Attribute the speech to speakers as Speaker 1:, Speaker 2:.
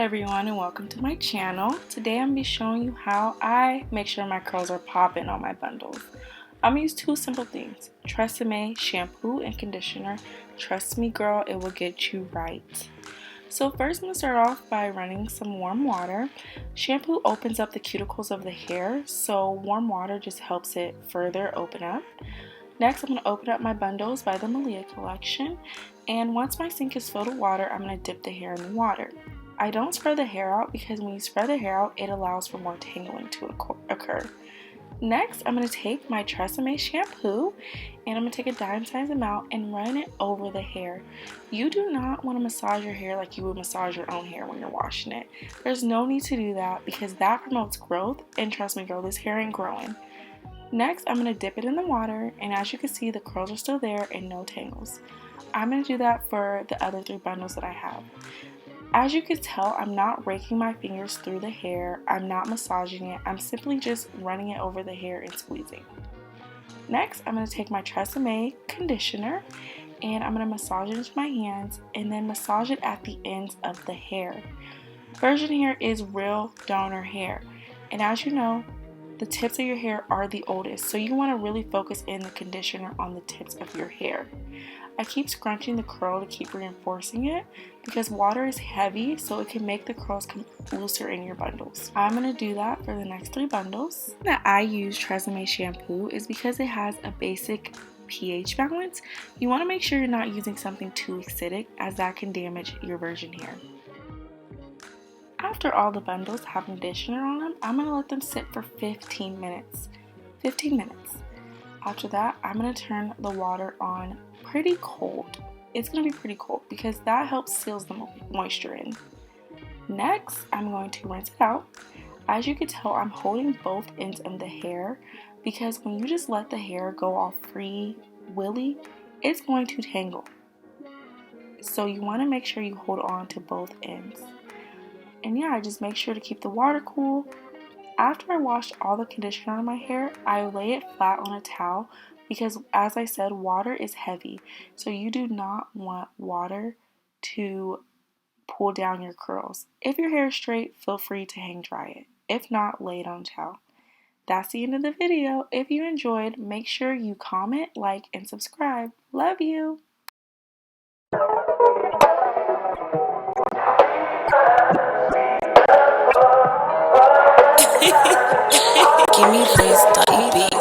Speaker 1: everyone, and welcome to my channel. Today I'm going to be showing you how I make sure my curls are popping on my bundles. I'm going to use two simple things: Tresemme shampoo and conditioner. Trust me girl, it will get you right. So first I'm going to start off by running some warm water. Shampoo opens up the cuticles of the hair, so warm water just helps it further open up. Next, I'm going to open up my bundles by the Malia collection, and once my sink is filled with water, I'm going to dip the hair in the water. I don't spread the hair out because when you spread the hair out, it allows for more tangling to occur. Next, I'm going to take my Tresemme shampoo and I'm going to take a dime-sized amount and run it over the hair. You do not want to massage your hair like you would massage your own hair when you're washing it. There's no need to do that because that promotes growth, and trust me girl, this hair ain't growing. Next, I'm going to dip it in the water, and as you can see, the curls are still there and no tangles. I'm going to do that for the other three bundles that I have. As you can tell, I'm not raking my fingers through the hair, I'm not massaging it, I'm simply just running it over the hair and squeezing. Next, I'm going to take my Tresemme conditioner and I'm going to massage it into my hands and then massage it at the ends of the hair. Virgin hair is real donor hair, and as you know, the tips of your hair are the oldest, so you want to really focus in the conditioner on the tips of your hair. I keep scrunching the curl to keep reinforcing it because water is heavy, so it can make the curls come looser in your bundles. I'm going to do that for the next three bundles. That I use Tresemme shampoo is because it has a basic pH balance. You want to make sure you're not using something too acidic, as that can damage your virgin hair. After all the bundles have conditioner on them, I'm going to let them sit for 15 minutes. 15 minutes. After that, I'm going to turn the water on pretty cold. It's going to be pretty cold because that helps seals the moisture in. Next, I'm going to rinse it out. As you can tell, I'm holding both ends of the hair because when you just let the hair go all free willy, it's going to tangle. So you want to make sure you hold on to both ends. And yeah, just make sure to keep the water cool. After I washed all the conditioner on my hair, I lay it flat on a towel because, as I said, water is heavy. So you do not want water to pull down your curls. If your hair is straight, feel free to hang dry it. If not, lay it on a towel. That's the end of the video. If you enjoyed, make sure you comment, like, and subscribe. Love you!
Speaker 2: Give me this beat.